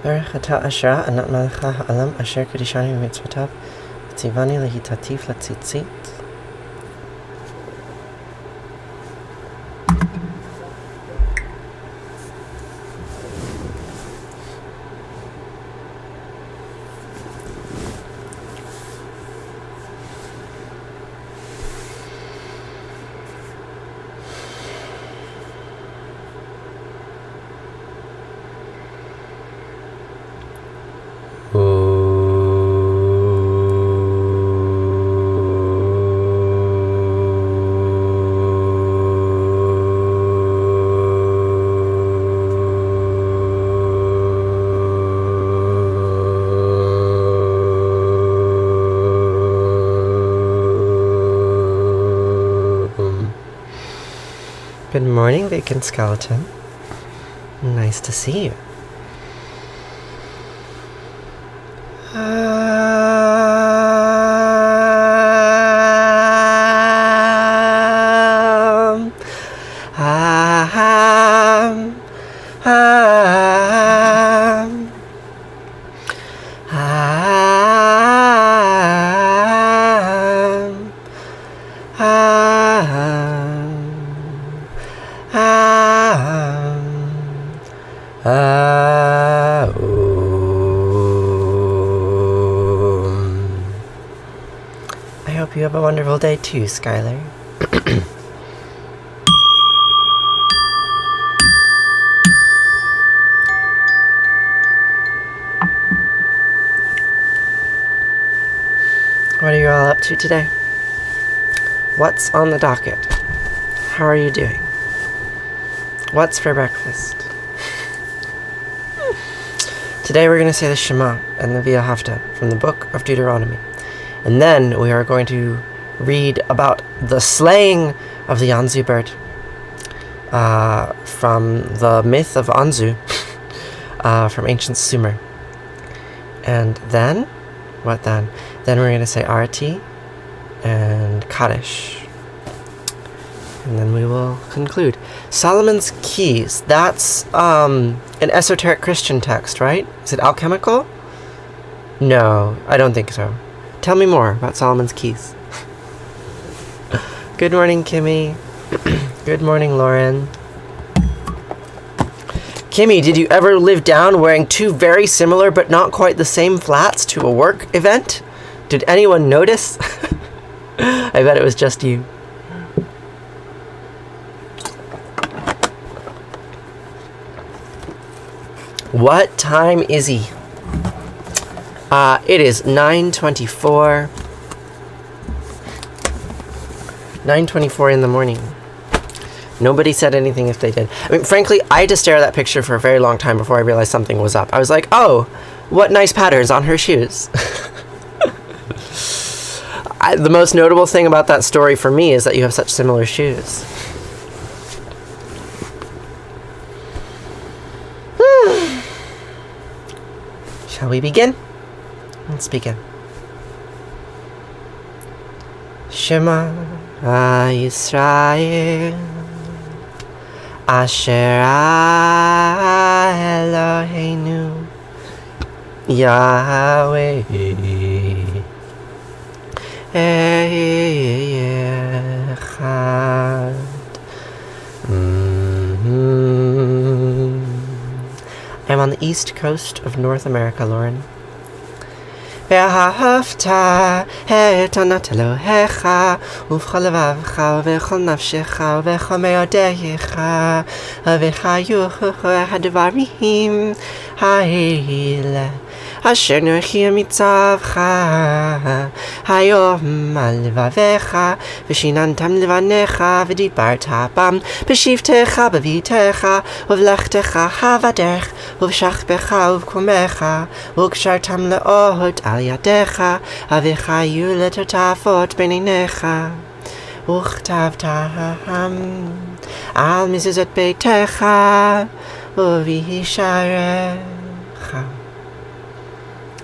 Baruch atah Asherah Anat Malcha Ha'olam Asher Kadishani V'mitzvotav Tzivani Lehitatif Latzitzit. Good morning, Vacant Skeleton. Nice to see you. I hope you have a wonderful day too, Skylar. What are you all up to today? What's on the docket? How are you doing? What's for breakfast? Today we're going to say the Shema and the Vahafta from the book of Deuteronomy. And then we are going to read about the slaying of the Anzu bird from the myth of Anzu from ancient Sumer. And then, what then? Then we're going to say Arati and Kaddish. And then we will conclude. Solomon's Keys. That's an esoteric Christian text, right? Is it alchemical? No, I don't think so. Tell me more about Solomon's Keys. Good morning, Kimmy. Good morning, Lauren. Kimmy, did you ever live down wearing two very similar but not quite the same flats to a work event? Did anyone notice? I bet it was just you. What time is he? It is 9:24. 9:24 in the morning. Nobody said anything if they did. I mean, frankly, I had to stare at that picture for a very long time before I realized something was up. I was like, oh, what nice patterns on her shoes. The most notable thing about that story for me is that you have such similar shoes. Shall we begin? Let's begin. Shema Yisrael Asher Eloheinu Yahweh Echad. I'm on the east coast of North America, Lauren. Vahafta et Anat Elohecha uv'chol levavcha v'chol nafshecha v'chol me'odeyecha v'chayuchu hadvarim ha'ele asher nochi mitzavcha hayom al levavecha v'shinantam levanecha v'dibarta bam b'shivtecha b'vitecha uv'lechtecha havaderch uv'shachbecha uv'kumecha ug'shartam le'od al yadecha avichayu letotafot beninecha uchtavtaham al mizuzot beitecha uvihisharecha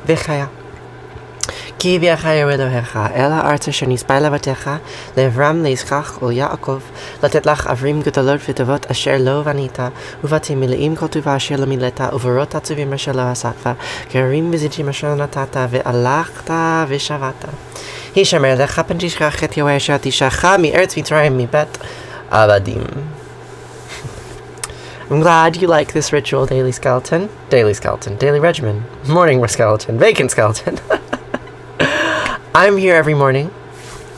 v'chaya כי ויחי אלוהיך אל הארץ אשר נשבע לאבותיך לאברהם ליצחק וליעקב לתת לך ערים גדולות וטובות אשר לא בנית ובתים מלאים כל טובה אשר לא מילאת ובורות עצובים אשר לא עשת גרים וזיתים אשר לא נתת והלכת ושבת הישמר לך פן תשכח את יהוה אשר תישך מארץ מצרים מבית עבדים. I'm glad you like this ritual daily regimen, morning skeleton, bacon skeleton. I'm here every morning,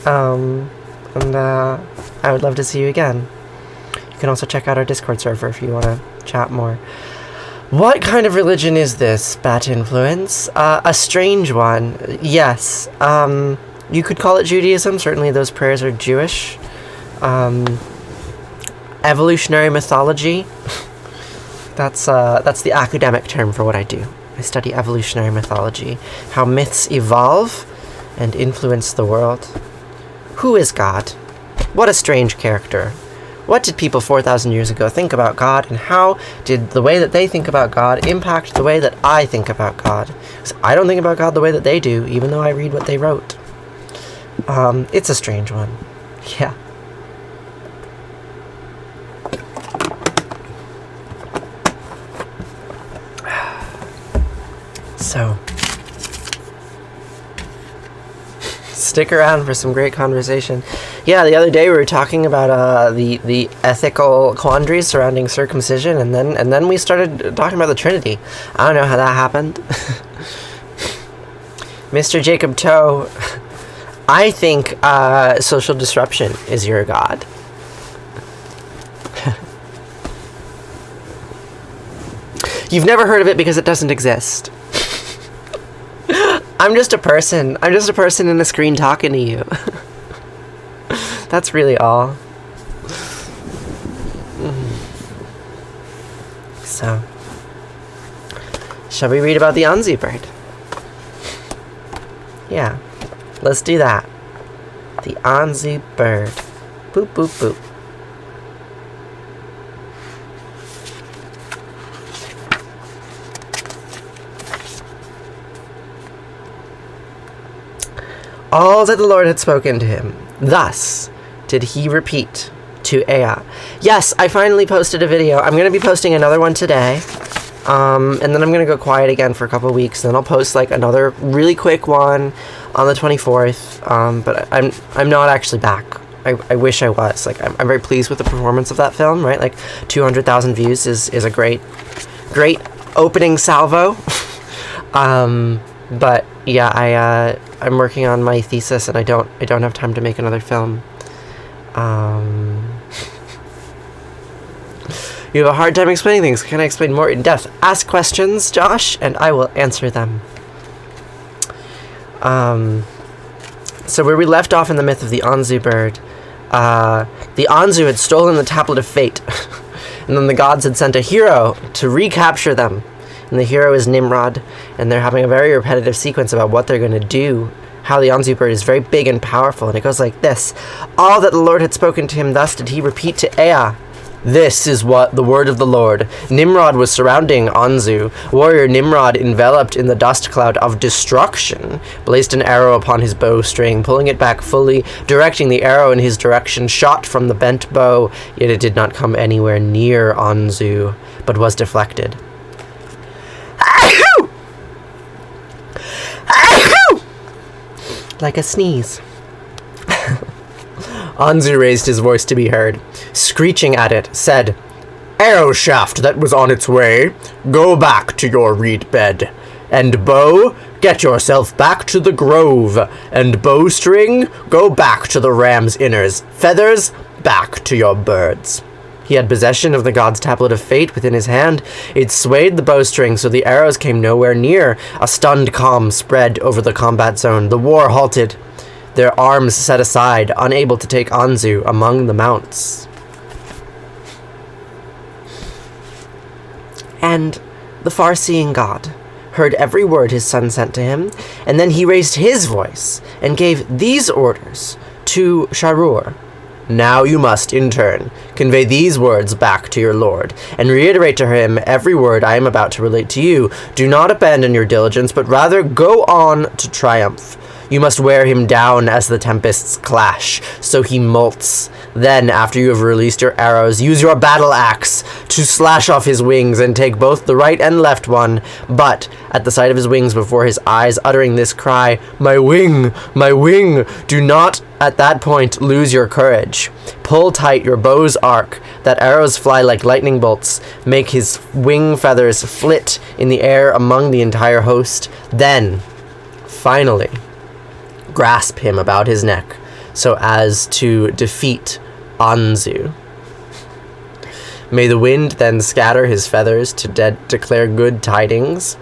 and I would love to see you again. You can also check out our Discord server if you want to chat more. What kind of religion is this, Bat Influence? A strange one, yes. You could call it Judaism, certainly those prayers are Jewish. Evolutionary mythology. That's the academic term for what I do. I study evolutionary mythology, how myths evolve and influence the world. Who is God? What a strange character. What did people 4,000 years ago think about God, and how did the way that they think about God impact the way that I think about God? 'Cause I don't think about God the way that they do, even though I read what they wrote. It's a strange one. Yeah. So, stick around for some great conversation. Yeah, the other day we were talking about the ethical quandaries surrounding circumcision, and then we started talking about the Trinity. I don't know how that happened. Mr. Jacob Toe, I think social disruption is your god. You've never heard of it because it doesn't exist. I'm just a person in a screen talking to you. That's really all. So, shall we read about the Anzu bird? Yeah, let's do that. The Anzu bird. Boop, boop, boop. All that the Lord had spoken to him, thus did he repeat to Ea. Yes, I finally posted a video. I'm going to be posting another one today, and then I'm going to go quiet again for a couple weeks, and then I'll post like another really quick one on the 24th, but I'm not actually back. I wish I was. Like, I'm very pleased with the performance of that film, right? Like, 200,000 views is a great opening salvo. But yeah, I'm working on my thesis, and I don't have time to make another film. You have a hard time explaining things. Can I explain more in depth? Ask questions, Josh, and I will answer them. So where we left off in the myth of the Anzu bird, the Anzu had stolen the tablet of fate, and then the gods had sent a hero to recapture them. And the hero is Nimrod, and they're having a very repetitive sequence about what they're going to do, how the Anzu bird is very big and powerful, and it goes like this. All that the Lord had spoken to him, thus did he repeat to Ea. This is what the word of the Lord. Nimrod was surrounding Anzu. Warrior Nimrod, enveloped in the dust cloud of destruction, placed an arrow upon his bowstring, pulling it back fully, directing the arrow in his direction, shot from the bent bow, yet it did not come anywhere near Anzu, but was deflected. Like a sneeze. Anzu raised his voice to be heard, screeching at it, said, Arrow shaft that was on its way, go back to your reed bed. And bow, get yourself back to the grove. And bowstring, go back to the ram's inners. Feathers, back to your birds. He had possession of the god's tablet of fate within his hand. It swayed the bowstring so the arrows came nowhere near. A stunned calm spread over the combat zone. The war halted. Their arms set aside, unable to take Anzu among the mounts. And the far-seeing god heard every word his son sent to him, and then he raised his voice and gave these orders to Sharur. Now you must, in turn, convey these words back to your lord, and reiterate to him every word I am about to relate to you. Do not abandon your diligence, but rather go on to triumph. You must wear him down as the tempests clash, so he molts. Then, after you have released your arrows, use your battle axe to slash off his wings and take both the right and left one. But, at the sight of his wings before his eyes, uttering this cry, my wing, do not at that point lose your courage. Pull tight your bow's arc, that arrows fly like lightning bolts. Make his wing feathers flit in the air among the entire host. Then, finally, grasp him about his neck, so as to defeat Anzu. May the wind then scatter his feathers to declare good tidings,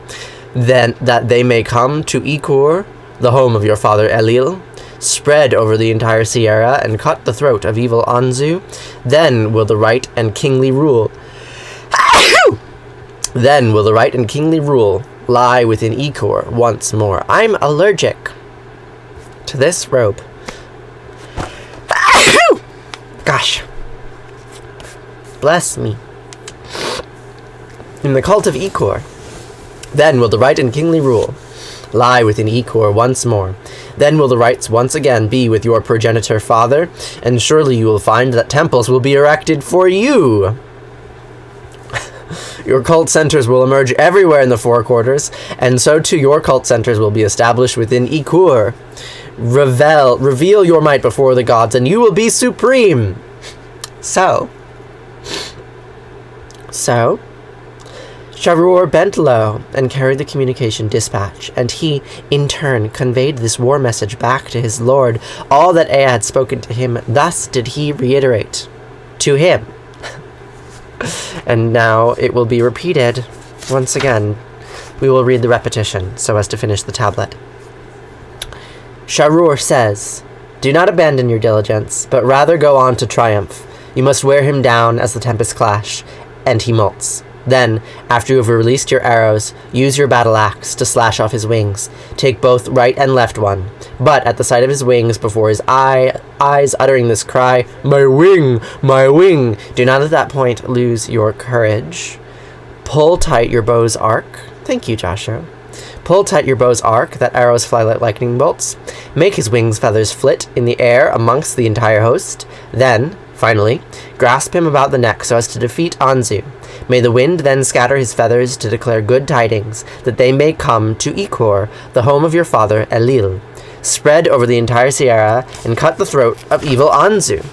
then that they may come to Ikur, the home of your father Elil, spread over the entire Sierra and cut the throat of evil Anzu. Then will the right and kingly rule lie within Ikur once more. I'm allergic to this robe. Gosh. Bless me. In the cult of Ikur, then will the right and kingly rule lie within Ikur once more. Then will the rights once again be with your progenitor father, and surely you will find that temples will be erected for you. Your cult centers will emerge everywhere in the four quarters, and so too your cult centers will be established within Ikur. Reveal your might before the gods, and you will be supreme. So, Sharur bent low and carried the communication dispatch, and he, in turn, conveyed this war message back to his lord. All that Ea had spoken to him, thus did he reiterate to him. And now it will be repeated once again. We will read the repetition so as to finish the tablet. Sharur says, do not abandon your diligence, but rather go on to triumph. You must wear him down as the tempests clash, and he molts. Then, after you have released your arrows, use your battle axe to slash off his wings. Take both right and left one. But at the sight of his wings before his eyes uttering this cry, my wing, do not at that point lose your courage. Pull tight your bow's arc. Thank you, Joshua. Pull tight your bow's arc, that arrows fly like lightning bolts. Make his wings feathers flit in the air amongst the entire host. Then, finally, grasp him about the neck so as to defeat Anzu. May the wind then scatter his feathers to declare good tidings, that they may come to Ikur, the home of your father Elil. Spread over the entire Sierra and cut the throat of evil Anzu.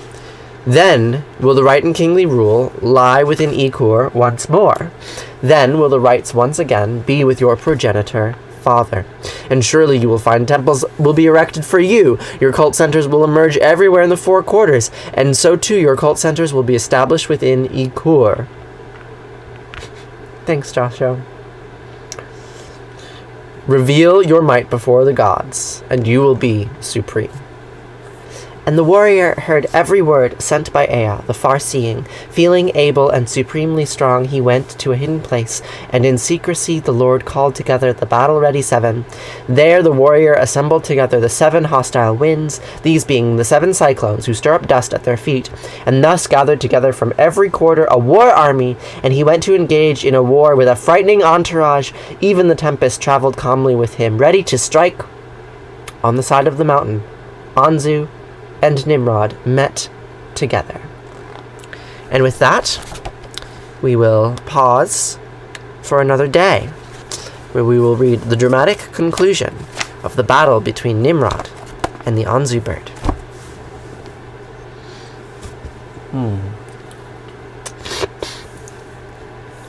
Then will the right and kingly rule lie within Ikur once more. Then will the rights once again be with your progenitor father. And surely you will find temples will be erected for you. Your cult centers will emerge everywhere in the four quarters, and so too your cult centers will be established within Ikur. Thanks, Joshua. Reveal your might before the gods, and you will be supreme. And the warrior heard every word sent by Ea, the far-seeing. Feeling able and supremely strong, he went to a hidden place, and in secrecy the Lord called together the battle-ready 7. There the warrior assembled together the 7 hostile winds, these being the 7 cyclones who stir up dust at their feet, and thus gathered together from every quarter a war army, and he went to engage in a war with a frightening entourage. Even the tempest traveled calmly with him, ready to strike. On the side of the mountain, Anzu and Nimrod met together. And with that, we will pause for another day, where we will read the dramatic conclusion of the battle between Nimrod and the Anzu bird.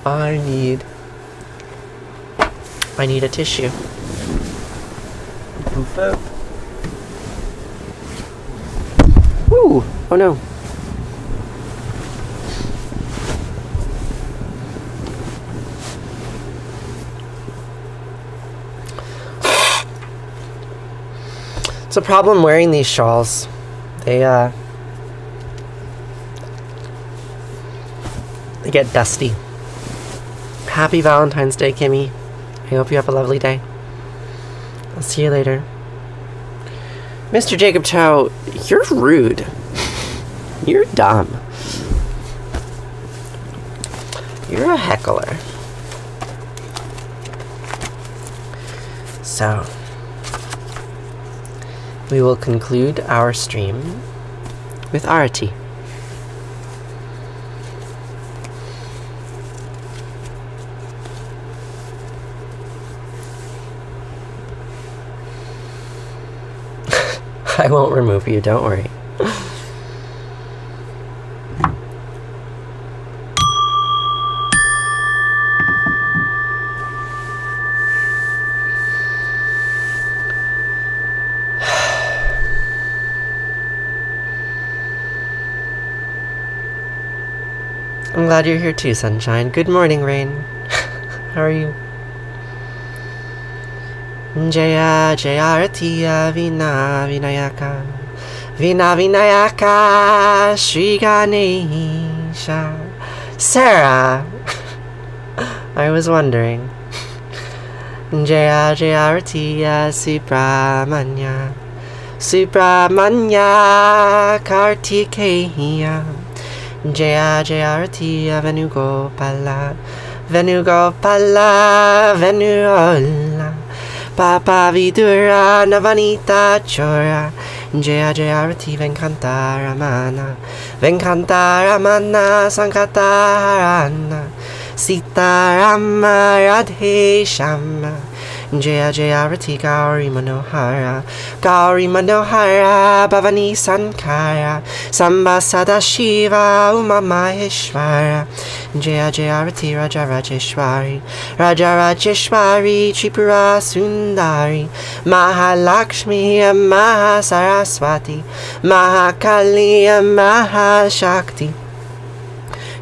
I need a tissue. Ooh, oh no. It's a problem wearing these shawls. They get dusty. Happy Valentine's Day, Kimmy. I hope you have a lovely day. I'll see you later. Mr. Jacob Chow, you're rude. You're dumb. You're a heckler. So, we will conclude our stream with Arati. I won't remove you, don't worry. I'm glad you're here too, Sunshine. Good morning, Rain. How are you? Jaya Jaya Arati Vina Vinayaka Vina Vinayaka Shri Ganesha. Sarah! I was wondering. Jaya Jaya Arati Subramanya Subramanya Kartikeya Jaya Jaya Arati Venugopala Venugopala Venuola Papa Vidura Navanita Chora Jaya Jaya Arati Venkanta Ramana Venkanta Ramana Sankata Harana Sita Rama Radhe Shama Jaya Jaya Arati Gauri Manohara Gauri Manohara Bhavani Sankara Samba Sadashiva Uma Maheshwara Jaya Jaya Arati Raja Rajeshwari Raja Rajeshwari Tripura Sundari Mahalakshmi Mahasaraswati Mahakali Mahashakti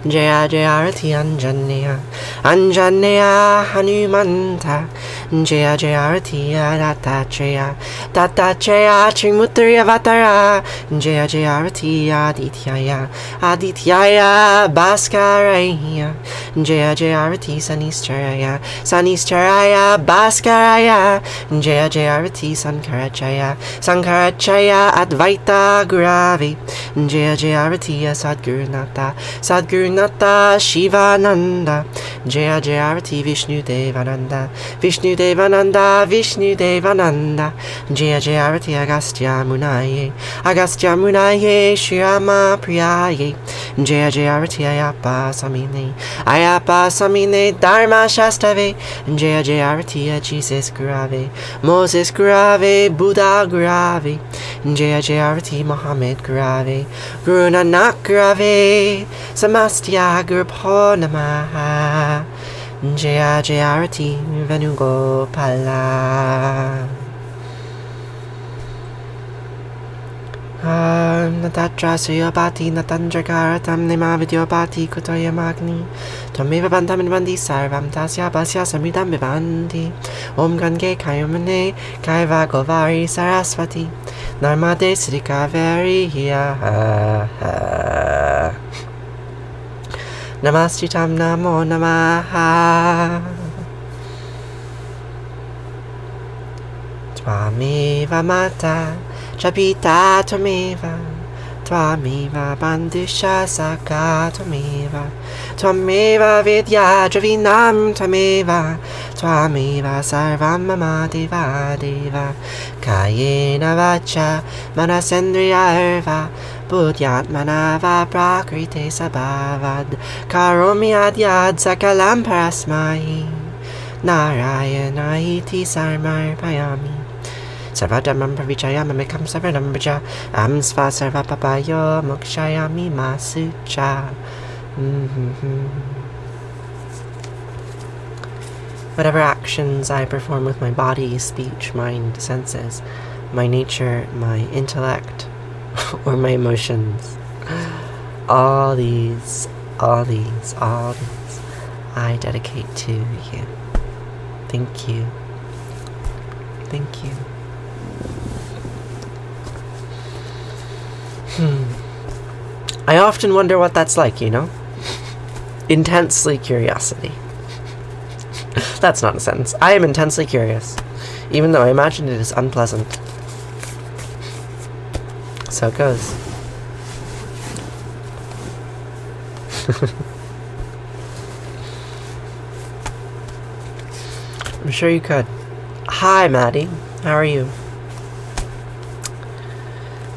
Jaya Jaya Arati Anjaneya Anjaneya Hanumanta Jaya Jaya Arati Dattatreya Dattatreya Trimutri Avatara Jaya Jaya Arati Adityaya Adityaya Bhaskaraya Jaya Jaya Arati Sanistaraya Sanistaraya Bhaskaraya Jaya Jaya Arati Sankarachaya Sankarachaya Advaita Gurave Jaya Jaya Arati Sadgurunata Sadgurunata Shivananda Jaya Jaya Arati Vishnu Devananda Vishnu Devananda Vishnu Devananda Jaya Jaya Arati Agastya Munaye Agastya Munaye Shriyama Priyaye Jaya Jaya Arati Ayapa Samine Ayapa Samine Dharma Shastave Jaya Jaya Arati Jesus Gurave Moses Gurave Buddha Gurave Jaya Jaya Arati Muhammad Gurave Guru Nanak Gurave Samastya Gurupho Namaha Jaya Jaya Arati Venugopala Natatra Suyabati Natandragaratam Nima Vidyopati Kutoya Magni Twameva Bantam Vandi Sarvam Tasya Basya Samridam Vivanti Om Gange Kayamane Kaiva Govari Saraswati Narmade Sri Kaveri Namastitam Namo Namaha Twameva Mata Chapita Twameva Twameva Bandusha Saka Twameva Twameva Vidya Dravinam Twameva Twameva Sarvam Mama Deva Deva Kayena Vacha Manasendriya Arva Buddhyatmanava Prakrite Sabhavad Karomi Adyad Sakalam Parasmahi Narayana Iti Sarmarpayami Sarvadamam Pravichayam Amikam Saranam Braja Am Sva Sarvapapayo Mokshayami Masucha. Whatever actions I perform with my body, speech, mind, senses, my nature, my intellect, or my emotions, all these, I dedicate to you. Thank you. Thank you. I often wonder what that's like, you know? Intensely curiosity. That's not a sentence. I am intensely curious, even though I imagine it is unpleasant. So it goes. I'm sure you could. Hi, Maddie. How are you?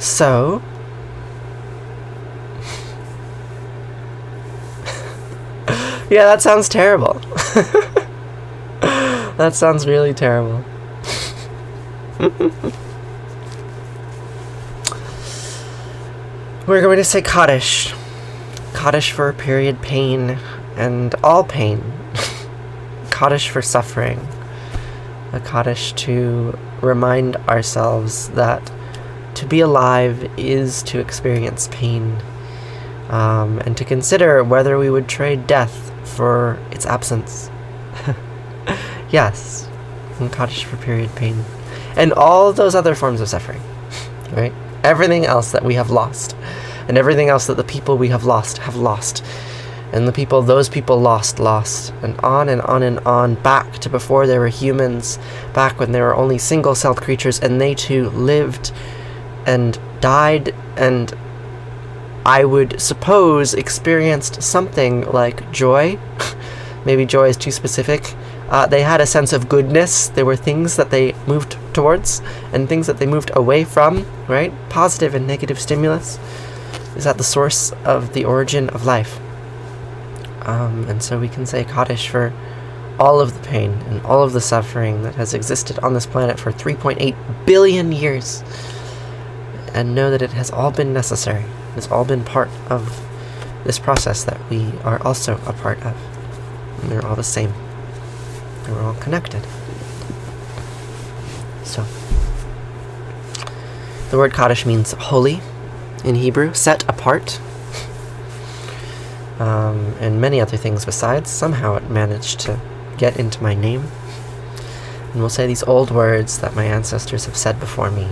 So, yeah, that sounds terrible. That sounds really terrible. We're going to say Kaddish. Kaddish for period pain and all pain. Kaddish for suffering. A Kaddish to remind ourselves that to be alive is to experience pain, and to consider whether we would trade death for its absence. Yes, and Kaddish for period pain. And all those other forms of suffering, right? Everything else that we have lost, and everything else that the people we have lost, and the people those people lost, and on and on and on, back to before they were humans, back when they were only single-celled creatures, and they too lived and died, and I would suppose experienced something like joy. Maybe joy is too specific. They had a sense of goodness. There were things that they moved towards and things that they moved away from, right? Positive and negative stimulus is at the source of the origin of life. And so we can say Kaddish for all of the pain and all of the suffering that has existed on this planet for 3.8 billion years. And know that it has all been necessary. It has all been part of this process that we are also a part of. And we're all the same. And we're all connected. So, the word Kaddish means holy in Hebrew, set apart, and many other things besides. Somehow it managed to get into my name. And we'll say these old words that my ancestors have said before me,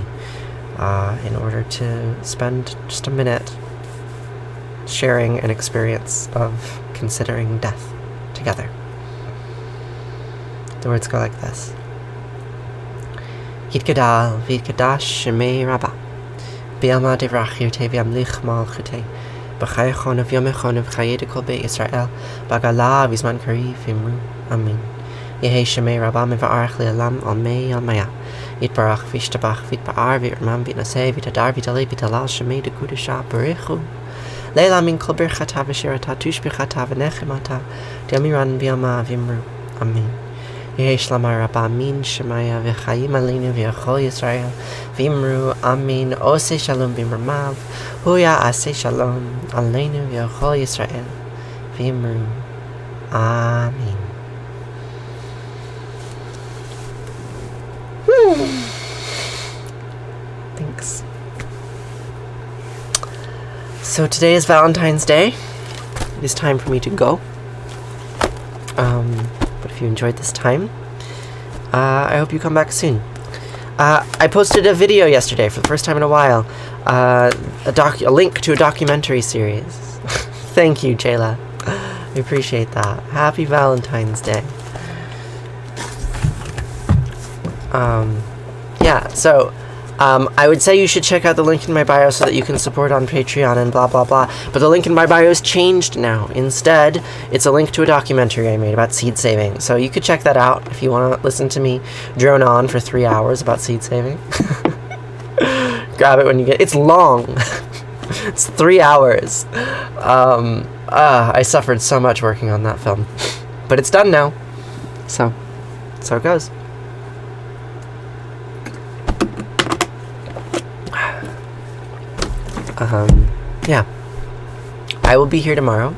in order to spend just a minute sharing an experience of considering death together. The words go like this. Yitgadal v'yitgadash Shema Rabbah B'yama devrach yirtei v'yamlich malchutei B'chayachon v'yamechon v'chayed kol beit Yisrael B'gala v'zman kariv v'imru Amen. Yehi Shema Rabbah meva'arach le'alam al mei al maya Yitbarach v'yishtabach v'yitba'ar v'yirmam v'yitnaseh v'yitadar v'yitalei v'yitalal Shema dekudesha b'rechu Leila min kol birchata v'shirata tushbirchata v'nechimata D'yamiran v'yama v'imru Amen. Yehi Shlama Rabbah min Shemaya v'chayim aleinu v'yachol Yisrael v'imru Amen. Ose shalom b'imramav huya ase shalom aleinu v'yachol Yisrael v'imru Amen. Thanks. So today is Valentine's Day. It is time for me to go. But if you enjoyed this time, I hope you come back soon. I posted a video yesterday for the first time in a while. A link to a documentary series. Thank you, Jayla. I appreciate that. Happy Valentine's Day. Yeah, so I would say you should check out the link in my bio so that you can support on Patreon and blah blah blah, but the link in my bio is changed now. Instead, it's a link to a documentary I made about seed saving, so you could check that out if you want to listen to me drone on for 3 hours about seed saving. Grab it when you get it's long. It's 3 hours. I suffered so much working on that film, but it's done now, so it goes. Yeah, I will be here tomorrow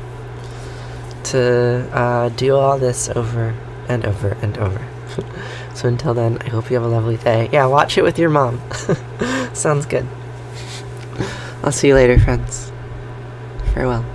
to do all this over and over and over. So until then, I hope you have a lovely day. Yeah, watch it with your mom. Sounds good. I'll see you later, friends. Farewell.